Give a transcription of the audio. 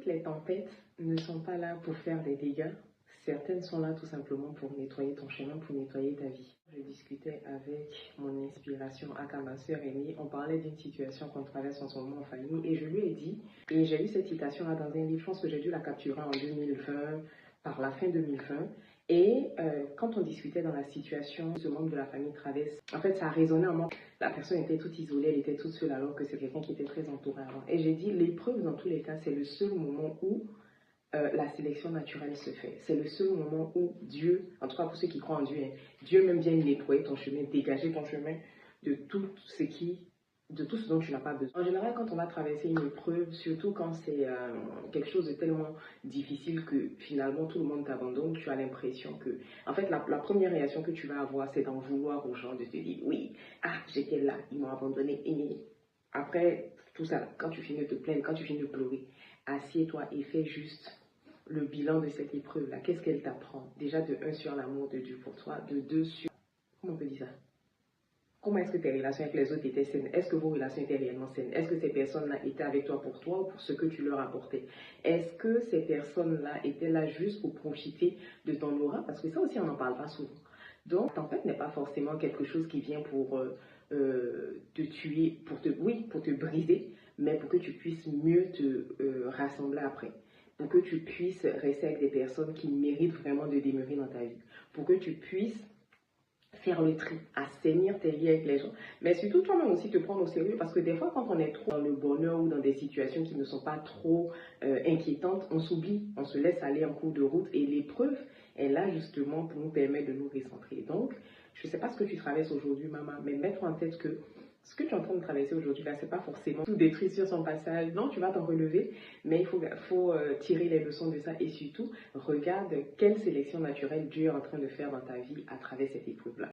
les tempêtes ne sont pas là pour faire des dégâts. Certaines sont là tout simplement pour nettoyer ton chemin, pour nettoyer ta vie. Je discutais avec mon inspiration, aka ma soeur aînée. On parlait d'une situation qu'on traverse en ce moment en famille et je lui ai dit, et j'ai lu cette citation-là dans un livre, je pense que j'ai dû la capturer en 2020, par la fin 2020. Et quand on discutait dans la situation, ce membre de la famille traverse, en fait, ça a résonné en moi. La personne était toute isolée, elle était toute seule alors que c'est quelqu'un qui était très entouré avant. Et j'ai dit, l'épreuve dans tous les cas, c'est le seul moment où la sélection naturelle se fait. C'est le seul moment où Dieu, en tout cas pour ceux qui croient en Dieu, hein, Dieu même vient nettoyer ton chemin, dégager ton chemin de tout ce dont tu n'as pas besoin. En général, quand on a traversé une épreuve, surtout quand c'est quelque chose de tellement difficile que finalement tout le monde t'abandonne, tu as l'impression que, en fait, la première réaction que tu vas avoir, c'est d'en vouloir aux gens, de te dire, oui, ah, j'étais là, ils m'ont abandonné. Et après tout ça, quand tu finis de te plaindre, quand tu finis de pleurer, assieds-toi et fais juste le bilan de cette épreuve-là. Qu'est-ce qu'elle t'apprend? Déjà, de un, sur l'amour de Dieu pour toi, de deux, sur... Comment on peut dire ça? Comment est-ce que tes relations avec les autres étaient saines? Est-ce que vos relations étaient réellement saines? Est-ce que ces personnes-là étaient avec toi pour toi ou pour ce que tu leur apportais? Est-ce que ces personnes-là étaient là juste pour profiter de ton aura? Parce que ça aussi, on n'en parle pas souvent. Donc, la tempête n'est pas forcément quelque chose qui vient pour te tuer, pour te briser, mais pour que tu puisses mieux te rassembler après. Pour que tu puisses rester avec des personnes qui méritent vraiment de demeurer dans ta vie. Pour que tu puisses faire le tri, assainir tes liens avec les gens, mais surtout toi-même aussi te prendre au sérieux parce que des fois quand on est trop dans le bonheur ou dans des situations qui ne sont pas trop inquiétantes, on s'oublie, on se laisse aller en cours de route et l'épreuve est là justement pour nous permettre de nous recentrer. Donc, je ne sais pas ce que tu traverses aujourd'hui, maman, mais mets-toi en tête que ce que tu es en train de traverser aujourd'hui, là, c'est pas forcément tout détruire sur son passage. Non, tu vas t'en relever, mais il faut tirer les leçons de ça et surtout, regarde quelle sélection naturelle Dieu est en train de faire dans ta vie à travers cette épreuve-là.